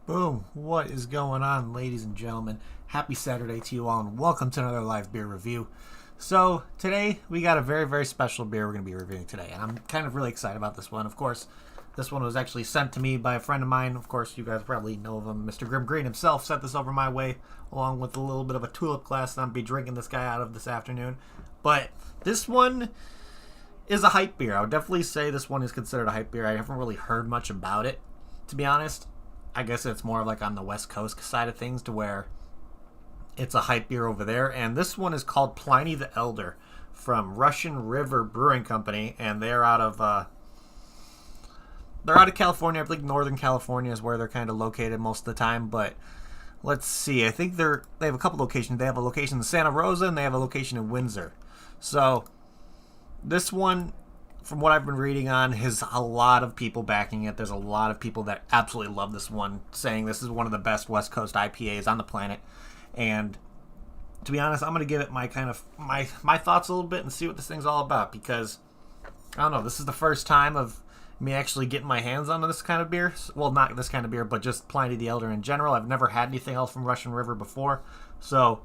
Boom! What is going on, ladies and gentlemen? Happy Saturday to you all, and welcome to another live beer review. So, today we got a very, very special beer we're going to be reviewing today, and I'm kind of really excited about this one. Of course, This one was actually sent to me by a friend of mine. Of course, you guys probably know of him. Mr. Grim Green himself sent this over my way, along with a little bit of a tulip glass that I'm be drinking this guy out of this afternoon. But this one is a hype beer. I would definitely say this one is considered a hype beer. I haven't really heard much about it, to be honest. I guess it's more like on the West Coast side of things, to where it's a hype beer over there. And this one is called Pliny the Elder from Russian River Brewing Company, and they're out of California. I believe Northern California is where they're kind of located most of the time. But let's see. I think they have a couple locations. They have a location in Santa Rosa, and they have a location in Windsor. So this one, from what I've been reading on, has a lot of people backing it. There's a lot of people that absolutely love this one, saying this is one of the best West Coast IPAs on the planet. And to be honest, I'm going to give it my thoughts a little bit and see what this thing's all about, because I don't know, this is the first time of me actually getting my hands on this kind of beer. Well, not this kind of beer, but just Pliny the Elder in general. I've never had anything else from Russian River before. So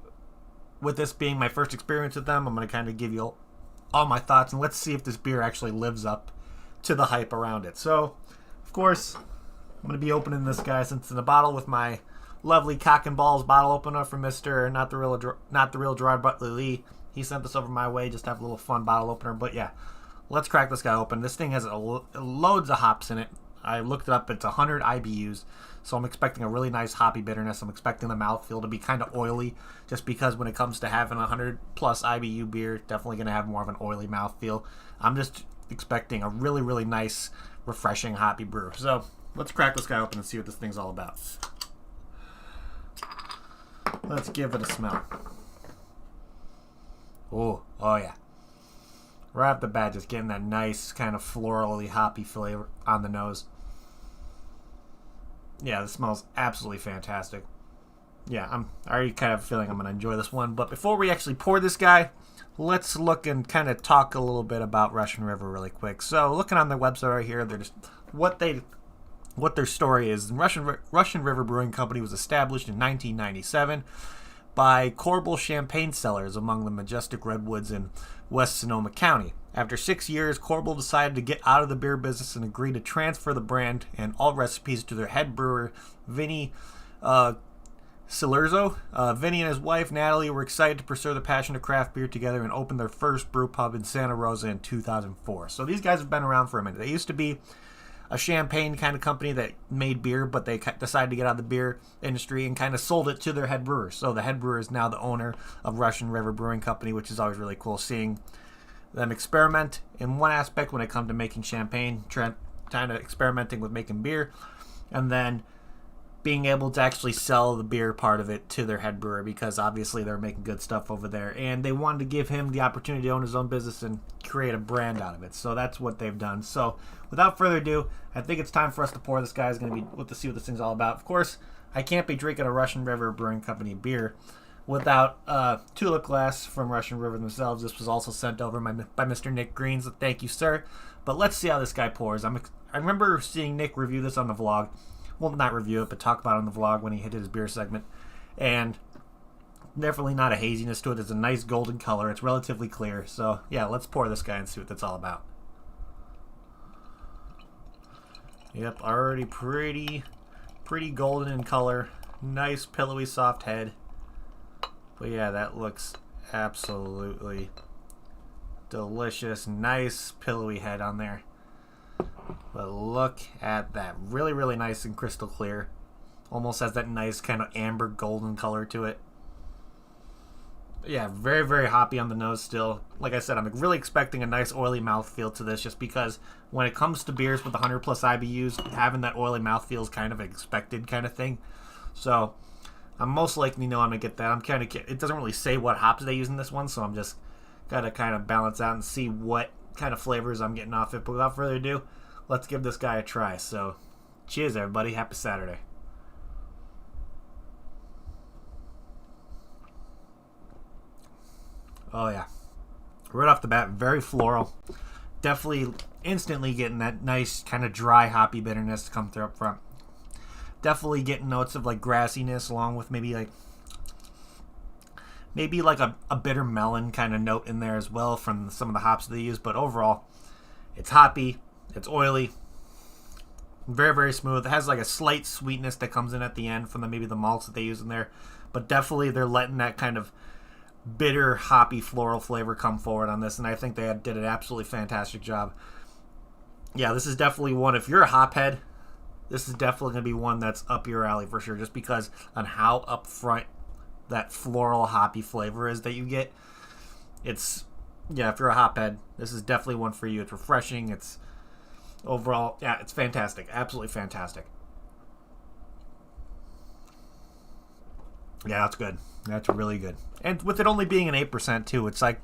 with this being my first experience with them, I'm going to kind of give you all my thoughts, and let's see if this beer actually lives up to the hype around it. So, of course, I'm going to be opening this guy since it's in a bottle with my lovely Cock and Balls bottle opener from Mr. Not the Real Gerard Butler Lee. He sent this over my way just to have a little fun bottle opener. But yeah, let's crack this guy open. This thing has loads of hops in it. I looked it up. It's 100 IBUs. So I'm expecting a really nice hoppy bitterness. I'm expecting the mouthfeel to be kind of oily, just because when it comes to having a 100 plus IBU beer, definitely going to have more of an oily mouthfeel. I'm just expecting a really, really nice, refreshing hoppy brew. So let's crack this guy open and see what this thing's all about. Let's give it a smell. Oh yeah. Right off the bat, just getting that nice kind of florally hoppy flavor on the nose. Yeah, this smells absolutely fantastic. Yeah, I already kind of feeling I'm going to enjoy this one. But before we actually pour this guy, let's look and kind of talk a little bit about Russian River really quick. So looking on their website right here, they're just what their story is. Russian River Brewing Company was established in 1997 by Corbel Champagne Cellars among the majestic redwoods in West Sonoma County. After 6 years, Corbel decided to get out of the beer business and agreed to transfer the brand and all recipes to their head brewer, Vinny Silurzo. Vinny and his wife, Natalie, were excited to pursue the passion of craft beer together and opened their first brew pub in Santa Rosa in 2004. So these guys have been around for a minute. They used to be a champagne kind of company that made beer, but they decided to get out of the beer industry and kind of sold it to their head brewer. So the head brewer is now the owner of Russian River Brewing Company, which is always really cool seeing them experiment in one aspect when it comes to making champagne, kind of experimenting with making beer, and then being able to actually sell the beer part of it to their head brewer, because obviously they're making good stuff over there, and they wanted to give him the opportunity to own his own business and create a brand out of it. So that's what they've done. So without further ado, I think it's time for us to pour. This guy is going to see what this thing's all about. Of course, I can't be drinking a Russian River Brewing Company beer without tulip glass from Russian River themselves. This was also sent over by Mr. Nick Green, so thank you, sir. But let's see how this guy pours. I remember seeing Nick review this on the vlog. Well, not review it, but talk about it on the vlog when he hit his beer segment. And definitely not a haziness to it. It's a nice golden color. It's relatively clear. So, yeah, let's pour this guy and see what that's all about. Yep, already pretty golden in color. Nice, pillowy, soft head. But yeah, that looks absolutely delicious. Nice, pillowy head on there. But look at that. Really, really nice and crystal clear. Almost has that nice kind of amber golden color to it. Yeah, very, very hoppy on the nose still. Like I said, I'm really expecting a nice oily mouthfeel to this, just because when it comes to beers with 100 plus IBUs, having that oily mouthfeel is kind of an expected kind of thing. So I'm most likely know I'm going to get that. It doesn't really say what hops they use in this one, so I'm just got to kind of balance out and see what kind of flavors I'm getting off it. But without further ado, let's give this guy a try. So cheers, everybody. Happy Saturday. Oh, yeah. Right off the bat, very floral. Definitely instantly getting that nice kind of dry hoppy bitterness to come through up front. Definitely getting notes of like grassiness, along with maybe like a bitter melon kind of note in there as well from some of the hops they use. But overall, it's hoppy, it's oily, Very, very smooth. It has like a slight sweetness that comes in at the end from maybe the malts that they use in there. But definitely they're letting that kind of bitter, hoppy, floral flavor come forward on this. And I think they did an absolutely fantastic job. Yeah, this is definitely one. If you're a hophead, this is definitely going to be one that's up your alley for sure. Just because on how upfront that floral, hoppy flavor is that you get. It's, yeah, if you're a hophead, this is definitely one for you. It's refreshing. It's overall, yeah, it's fantastic. Absolutely fantastic. Yeah, that's good. That's really good. And with it only being an 8% too, it's like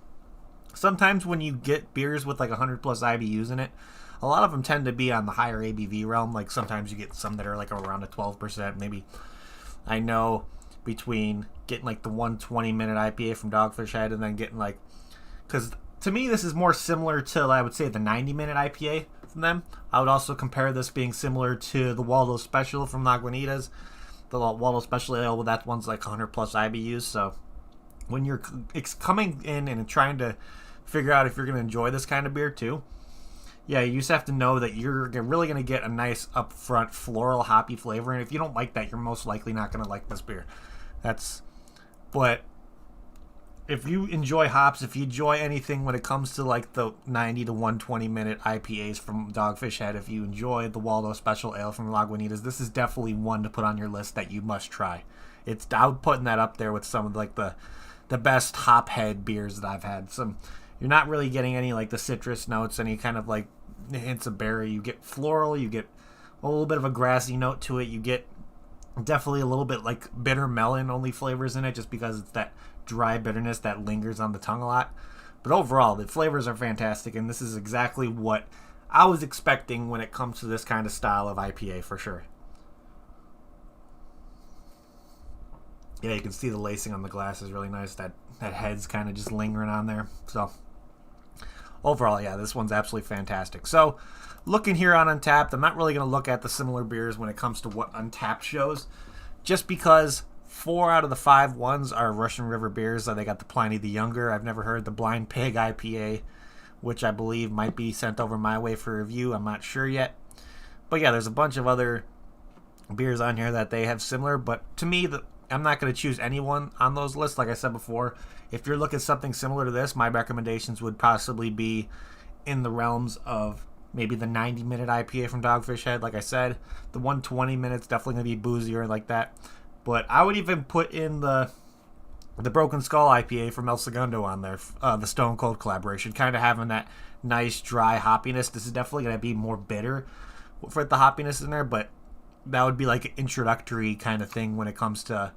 sometimes when you get beers with like 100 plus IBUs in it, a lot of them tend to be on the higher ABV realm. Like sometimes you get some that are like around a 12%. Maybe I know between getting like the 120-minute IPA from Dogfish Head and then getting like, because to me this is more similar to, I would say, the 90-minute IPA from them. I would also compare this being similar to the Waldo Special from Lagunitas. The Waldo Special Ale, well, that one's like 100 plus IBUs. So when you're coming in and trying to figure out if you're going to enjoy this kind of beer too, yeah, you just have to know that you're really going to get a nice upfront floral hoppy flavor. And if you don't like that, you're most likely not going to like this beer. But if you enjoy hops, if you enjoy anything when it comes to like the 90 to 120 minute IPAs from Dogfish Head, if you enjoy the Waldo Special Ale from Lagunitas, this is definitely one to put on your list that you must try. I would putting that up there with some of like the best hop head beers that I've had. You're not really getting any like the citrus notes, any kind of like hints of berry. You get floral, you get a little bit of a grassy note to it. You get definitely a little bit like bitter melon only flavors in it, just because it's that dry bitterness that lingers on the tongue a lot. But overall, the flavors are fantastic, and this is exactly what I was expecting when it comes to this kind of style of IPA for sure. Yeah, you can see the lacing on the glass is really nice. That head's kind of just lingering on there. So overall, yeah, this one's absolutely fantastic. So looking here on Untapped, I'm not really going to look at the similar beers when it comes to what Untapped shows, just because 4 out of the 5 ones are Russian River beers. They got the Pliny the Younger. I've never heard the Blind Pig IPA, which I believe might be sent over my way for review. I'm not sure yet. But yeah, there's a bunch of other beers on here that they have similar. But to me, I'm not going to choose anyone on those lists. Like I said before, if you're looking at something similar to this, my recommendations would possibly be in the realms of maybe the 90-minute IPA from Dogfish Head. Like I said, the 120 minutes definitely going to be boozier like that. But I would even put in the Broken Skull IPA from El Segundo on there, the Stone Cold collaboration, kind of having that nice dry hoppiness. This is definitely going to be more bitter for the hoppiness in there, but that would be like an introductory kind of thing when it comes to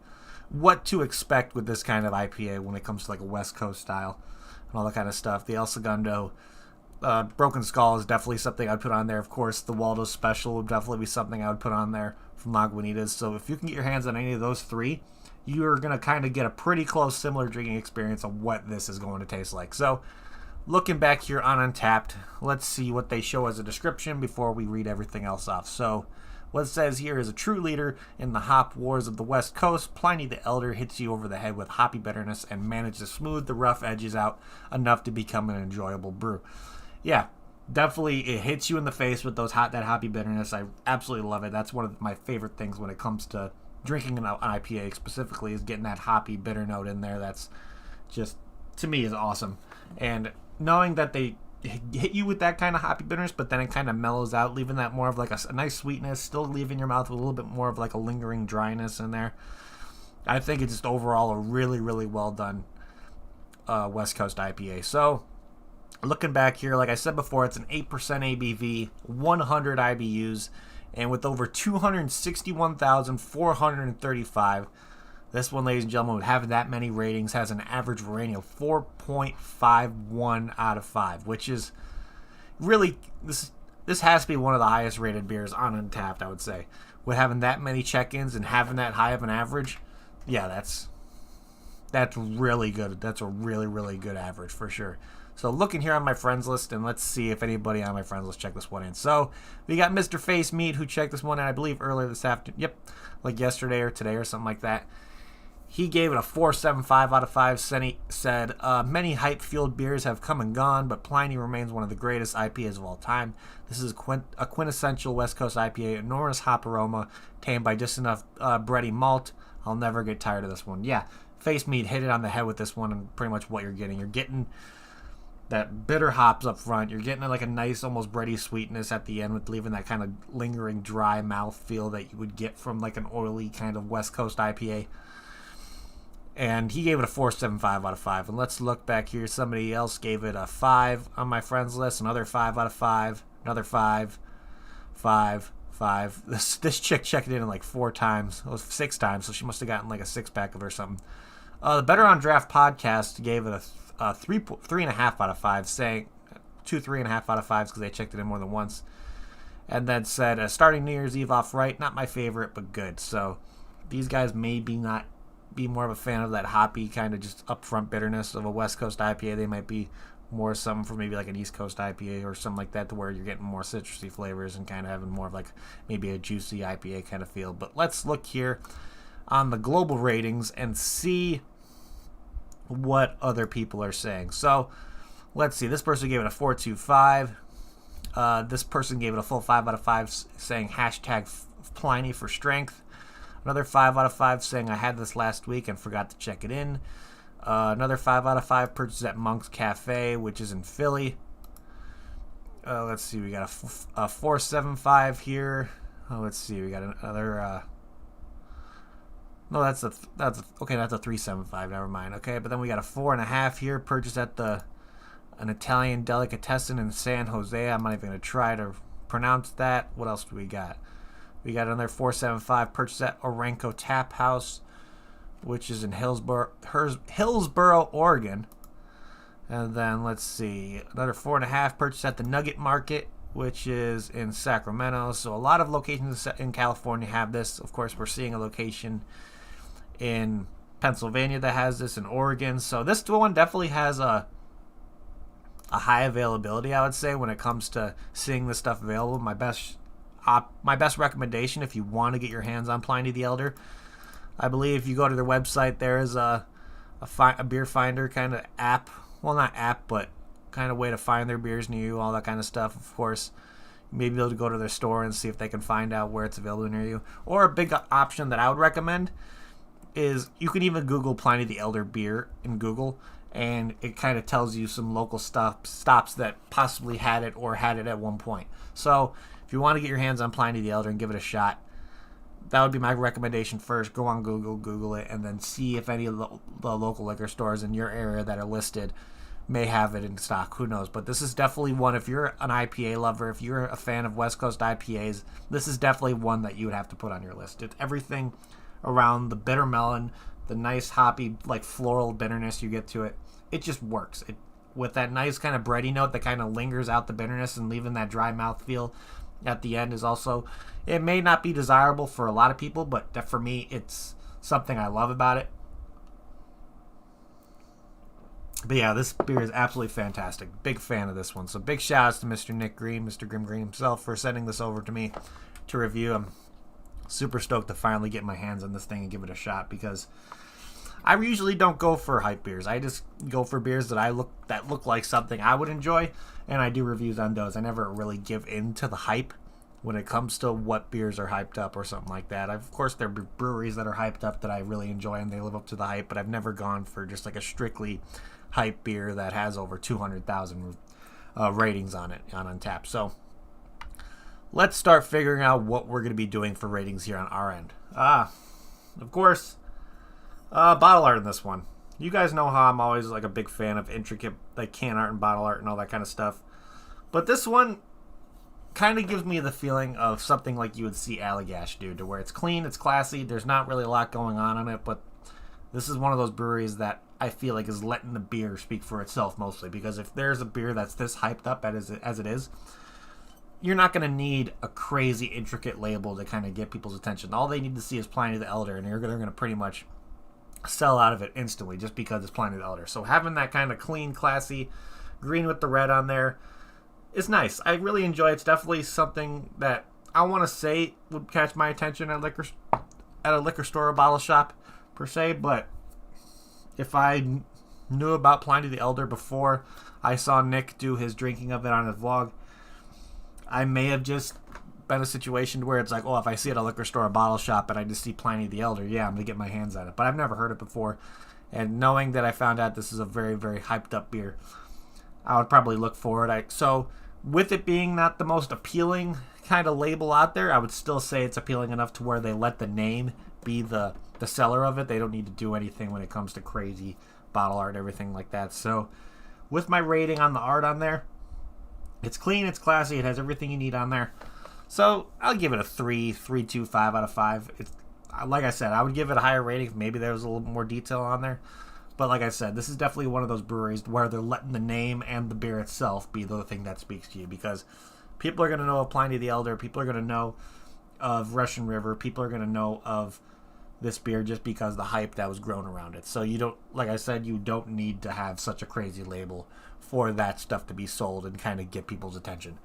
what to expect with this kind of IPA when it comes to like a West Coast style and all that kind of stuff. The El Segundo Broken Skull is definitely something I'd put on there. Of course, the Waldo Special would definitely be something I would put on there from Lagunitas. So if you can get your hands on any of those 3, you're going to kind of get a pretty close similar drinking experience of what this is going to taste like. So looking back here on Untapped, let's see what they show as a description before we read everything else off. So what it says here is, a true leader in the hop wars of the West Coast, Pliny the Elder hits you over the head with hoppy bitterness and manages to smooth the rough edges out enough to become an enjoyable brew. Yeah, definitely it hits you in the face with that hoppy bitterness. I absolutely love it. That's one of my favorite things when it comes to drinking an IPA specifically, is getting that hoppy bitter note in there. That's just, to me, is awesome. And knowing that they hit you with that kind of hoppy bitterness, but then it kind of mellows out, leaving that more of like a nice sweetness, still leaving your mouth with a little bit more of like a lingering dryness in there. I think it's just overall a really, really well done West Coast IPA. So looking back here, like I said before, it's an 8% ABV, 100 IBUs, and with over 261,435. This one, ladies and gentlemen, with having that many ratings, has an average rating of 4.51 out of 5, which is really, this has to be one of the highest rated beers on Untapped, I would say. With having that many check-ins and having that high of an average, yeah, that's really good. That's a really, really good average for sure. So looking here on my friends list, and let's see if anybody on my friends list checked this one in. So we got Mr. Face Meat, who checked this one in, I believe, earlier this afternoon. Yep, like yesterday or today or something like that. He gave it a 4.75 out of 5. Said, many hype-fueled beers have come and gone, but Pliny remains one of the greatest IPAs of all time. This is a quintessential West Coast IPA, enormous hop aroma, tamed by just enough bready malt. I'll never get tired of this one. Yeah, Face Meat hit it on the head with this one, and pretty much what you're getting. You're getting that bitter hops up front. You're getting like a nice, almost bready sweetness at the end, with leaving that kind of lingering dry mouth feel that you would get from like an oily kind of West Coast IPA. And he gave it a 4.75 out of 5. And let's look back here. Somebody else gave it a 5 on my friends list. Another 5 out of 5. Another 5. 5. 5. This chick checked it in like 4 times. It was 6 times, so she must have gotten like a 6-pack of it or something. The Better on Draft podcast gave it a 3.5 out of 5, saying 3.5 out of 5s because they checked it in more than once. And then said, starting New Year's Eve off right, not my favorite, but good. So these guys maybe not be more of a fan of that hoppy kind of just upfront bitterness of a West Coast IPA. They might be more something for maybe like an East Coast IPA or something like that, to where you're getting more citrusy flavors and kind of having more of like maybe a juicy IPA kind of feel. But let's look here on the global ratings and see what other people are saying. So let's see. This person gave it a 4.25. This person gave it a full 5 out of 5, saying hashtag Pliny for strength. Another 5 out of 5 saying I had this last week and forgot to check it in. Another 5 out of 5 purchased at Monk's Cafe, which is in Philly. Let's see, we got a 4.75 here. Let's see, we got another. No, that's a 3.75. Never mind. Okay, but then we got a 4.5 here, purchased at an Italian delicatessen in San Jose. I'm not even gonna try to pronounce that. What else do we got? We got another 4.75 purchased at Orenco Tap House, which is in Hillsboro, Oregon. And then let's see, another 4.5 purchased at the Nugget Market, which is in Sacramento. So a lot of locations in California have this. Of course, we're seeing a location in Pennsylvania that has this, in Oregon. So this one definitely has a high availability, I would say, when it comes to seeing this stuff available. My best recommendation, if you want to get your hands on Pliny the Elder, I believe if you go to their website, there is a beer finder kind of app. Well, not app, but kind of way to find their beers near you, all that kind of stuff. Of course, you may be able to go to their store and see if they can find out where it's available near you. Or a big option that I would recommend is you can even Google Pliny the Elder beer in Google, and it kind of tells you some local stops that possibly had it or had it at one point. So if you want to get your hands on Pliny the Elder and give it a shot, that would be my recommendation first. Go on Google it, and then see if any of the local liquor stores in your area that are listed may have it in stock. Who knows? But this is definitely one, if you're an IPA lover, if you're a fan of West Coast IPAs, this is definitely one that you would have to put on your list. It's everything around the bitter melon, the nice hoppy, like floral bitterness you get to it. It just works. With that nice kind of bready note that kind of lingers out the bitterness and leaving that dry mouth feel at the end is also, it may not be desirable for a lot of people, but for me, it's something I love about it. But yeah, this beer is absolutely fantastic. Big fan of this one. So big shout outs to Mr. Nick Green, Mr. Grim Green himself, for sending this over to me to review. I'm super stoked to finally get my hands on this thing and give it a shot, because I usually don't go for hype beers. I just go for beers that look like something I would enjoy, and I do reviews on those. I never really give in to the hype when it comes to what beers are hyped up or something like that. Of course, there are breweries that are hyped up that I really enjoy and they live up to the hype, but I've never gone for just like a strictly hype beer that has over 200,000 ratings on it on Untappd. So let's start figuring out what we're going to be doing for ratings here on our end. Of course, bottle art in this one. You guys know how I'm always like a big fan of intricate like can art and bottle art and all that kind of stuff. But this one kind of gives me the feeling of something like you would see Allagash do, to where it's clean, it's classy, there's not really a lot going on it, but this is one of those breweries that I feel like is letting the beer speak for itself mostly, because if there's a beer that's this hyped up as it is, you're not going to need a crazy intricate label to kind of get people's attention. All they need to see is Pliny the Elder, and they're going to pretty much sell out of it instantly just because it's Pliny the Elder. So having that kind of clean, classy green with the red on there is nice. I really enjoy it. It's definitely something that I want to say would catch my attention at a liquor store or bottle shop. per se, but if I knew about Pliny the Elder before I saw Nick do his drinking of it on his vlog, I may have just been a situation where it's like, oh, if I see it at a liquor store, a bottle shop, and I just see Pliny the Elder, yeah, I'm going to get my hands on it. But I've never heard it before. And knowing that I found out this is a very, very hyped up beer, I would probably look for it. So with it being not the most appealing kind of label out there, I would still say it's appealing enough to where they let the name be the seller of it. They don't need to do anything when it comes to crazy bottle art, everything like that. So with my rating on the art on there, it's clean, it's classy, it has everything you need on there. So I'll give it a 3.25 out of 5. It's, like I said, I would give it a higher rating if maybe there was a little more detail on there. But like I said, this is definitely one of those breweries where they're letting the name and the beer itself be the thing that speaks to you, because people are going to know of Pliny the Elder, people are going to know of Russian River, people are going to know of this beer just because the hype that was grown around it. So you don't, like I said, you don't need to have such a crazy label for that stuff to be sold and kind of get people's attention.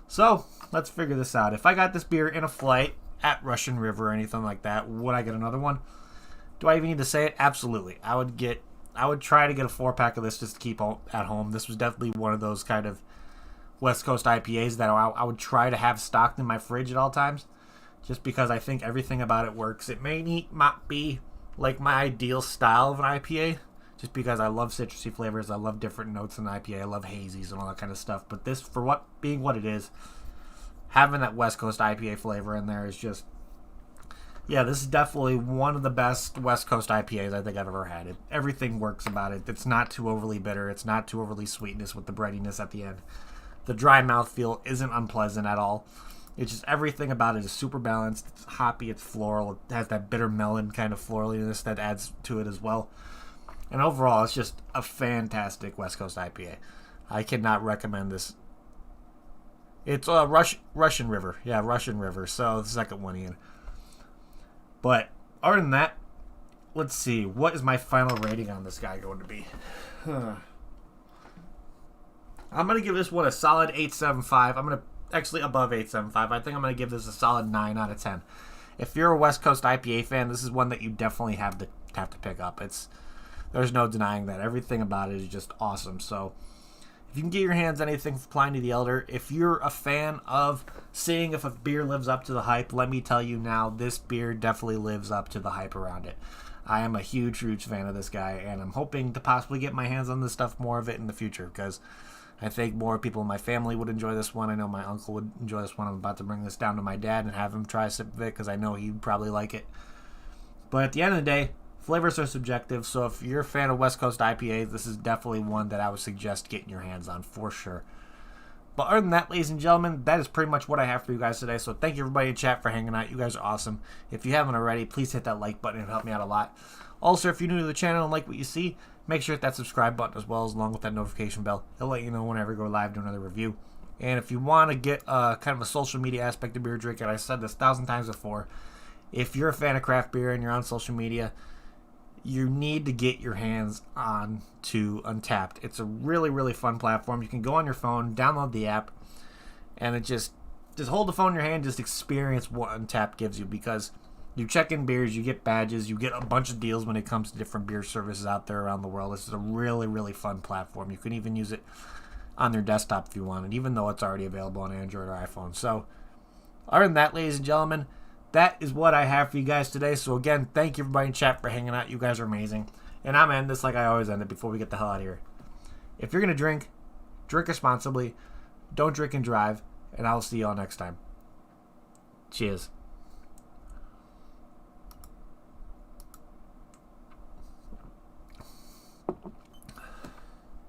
So let's figure this out. If I got this beer in a flight at Russian River or anything like that, would I get another one? Do I even need to say it? Absolutely. I would try to get a 4-pack of this just to keep at home. This was definitely one of those kind of West Coast IPAs that I would try to have stocked in my fridge at all times, just because I think everything about it works. It may not be like my ideal style of an IPA, just because I love citrusy flavors, I love different notes in an IPA, I love hazies and all that kind of stuff. But this, for what being what it is, having that West Coast IPA flavor in there is just, yeah, this is definitely one of the best West Coast IPAs I think I've ever had. Everything works about it. It's not too overly bitter. It's not too overly sweetness with the breadiness at the end. The dry mouthfeel isn't unpleasant at all. It's just everything about it is super balanced. It's hoppy, it's floral. It has that bitter melon kind of floraliness that adds to it as well. And overall, it's just a fantastic West Coast IPA. I cannot recommend this. It's Russian River. Yeah, Russian River. So the second one in. But other than that, let's see. What is my final rating on this guy going to be? I'm going to give this one a solid 8.75. I'm going to actually above 8.75. I think I'm going to give this a solid 9 out of 10. If you're a West Coast IPA fan, this is one that you definitely have to pick up. There's no denying that. Everything about it is just awesome. So if you can get your hands on anything from Pliny the Elder, if you're a fan of seeing if a beer lives up to the hype, let me tell you now, this beer definitely lives up to the hype around it. I am a huge, huge fan of this guy, and I'm hoping to possibly get my hands on this stuff, more of it in the future, because I think more people in my family would enjoy this one. I know my uncle would enjoy this one. I'm about to bring this down to my dad and have him try a sip of it, because I know he'd probably like it. But at the end of the day, flavors are subjective, so if you're a fan of West Coast IPAs, this is definitely one that I would suggest getting your hands on for sure. But other than that, ladies and gentlemen, that is pretty much what I have for you guys today. So thank you everybody in chat for hanging out. You guys are awesome. If you haven't already, please hit that like button. It'll help me out a lot. Also, if you're new to the channel and like what you see, make sure to hit that subscribe button as well, along with that notification bell. It'll let you know whenever I go live to another review. And if you want to get kind of a social media aspect of beer drinking, I said this 1,000 times before, if you're a fan of craft beer and you're on social media, you need to get your hands on to Untappd. It's a really, really fun platform. You can go on your phone, download the app, and it just hold the phone in your hand, just experience what Untappd gives you, because you check in beers, you get badges, you get a bunch of deals when it comes to different beer services out there around the world. This is a really, really fun platform. You can even use it on your desktop if you want, and even though it's already available on Android or iPhone. So other than that, ladies and gentlemen, that is what I have for you guys today. So again, thank you everybody in chat for hanging out. You guys are amazing. And I'm ending this like I always end it before we get the hell out of here. If you're going to drink responsibly. Don't drink and drive. And I'll see you all next time. Cheers.